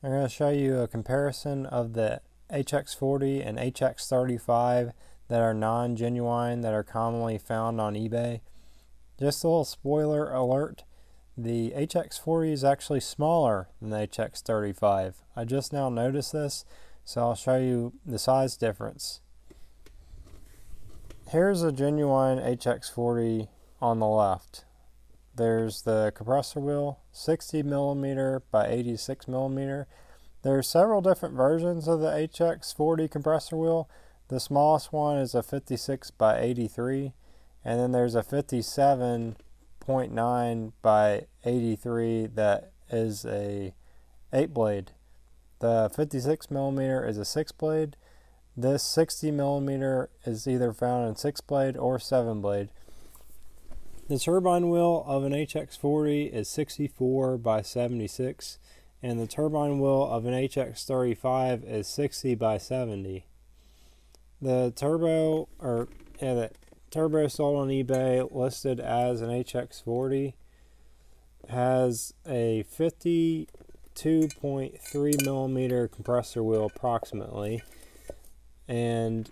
I'm going to show you a comparison of the HX40 and HX35 that are non-genuine, that are commonly found on eBay. Just a little spoiler alert, the HX40 is actually smaller than the HX35. I just now noticed this, so I'll show you the size difference. Here's a genuine HX40 on the left. There's the compressor wheel, 60mm by 86mm. There's several different versions of the HX40 compressor wheel. The smallest one is a 56 by 83, and then there's a 57.9 by 83 that is a 8-blade. The 56mm is a 6-blade. This 60mm is either found in 6-blade or 7-blade. The turbine wheel of an HX40 is 64 by 76, and the turbine wheel of an HX35 is 60 by 70. The turbo sold on eBay listed as an HX40 has a 52.3mm compressor wheel approximately, and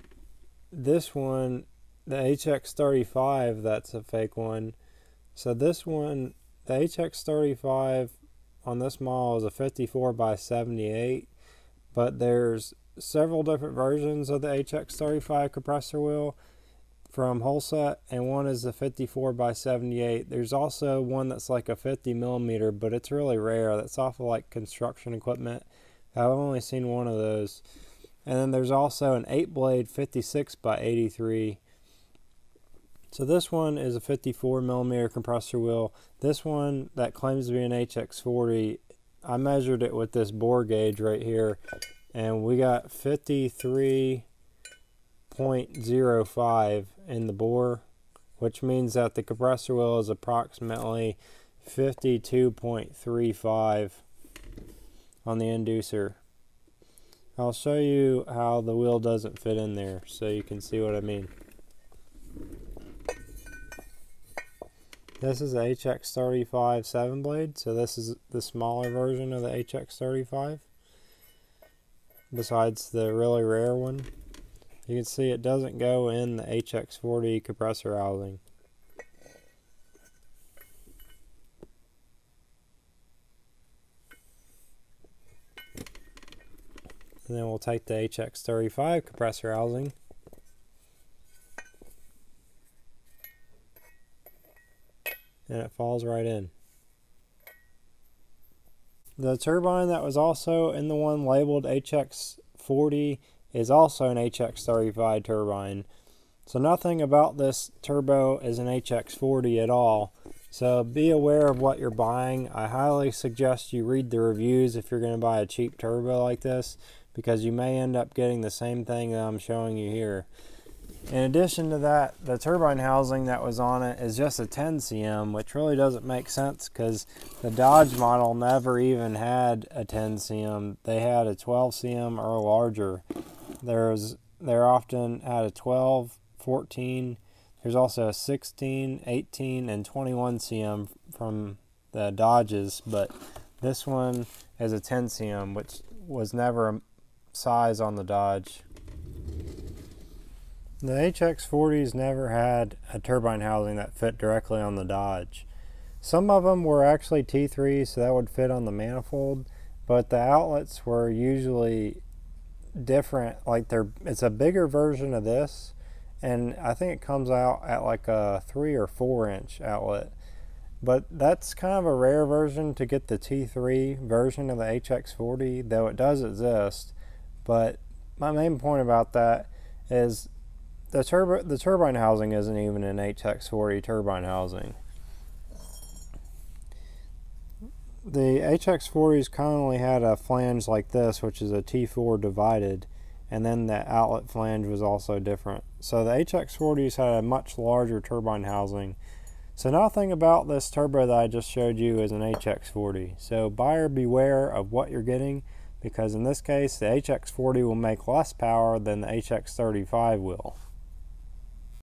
this one, the HX35, that's a fake one. So this one, the HX35 on this model is a 54 by 78, but there's several different versions of the HX35 compressor wheel from Wholeset, and one is the 54 by 78. There's also one that's like a 50mm, but it's really rare. That's off of like construction equipment. I've only seen one of those. And then there's also an 8-blade 56 by 83. So this one is a 54mm compressor wheel. This one that claims to be an HX40, I measured it with this bore gauge right here, and we got 53.05 in the bore, which means that the compressor wheel is approximately 52.35 on the inducer. I'll show you how the wheel doesn't fit in there so you can see what I mean. This is the HX35 7-blade, so this is the smaller version of the HX35, besides the really rare one. You can see it doesn't go in the HX40 compressor housing. And then we'll take the HX35 compressor housing, and it falls right in. The turbine that was also in the one labeled HX40 is also an HX35 turbine. So nothing about this turbo is an HX40 at all. So be aware of what you're buying. I highly suggest you read the reviews if you're going to buy a cheap turbo like this, because you may end up getting the same thing that I'm showing you here. In addition to that, the turbine housing that was on it is just a 10 cm, which really doesn't make sense because the Dodge model never even had a 10 cm. They had a 12 cm or larger. They often had a 12, 14. There's also a 16, 18, and 21 cm from the Dodges, but this one is a 10 cm, which was never a size on the Dodge. The HX40s never had a turbine housing that fit directly on the Dodge. Some of them were actually T3, so that would fit on the manifold, but the outlets were usually different. Like it's a bigger version of this, and I think it comes out at like a 3 or 4 inch outlet. But that's kind of a rare version to get the T3 version of the HX40, though it does exist. But my main point about that is the turbine housing isn't even an HX40 turbine housing. The HX40s commonly had a flange like this, which is a T4 divided, and then the outlet flange was also different. So the HX40s had a much larger turbine housing. So nothing about this turbo that I just showed you is an HX40. So buyer beware of what you're getting, because in this case the HX40 will make less power than the HX35 will.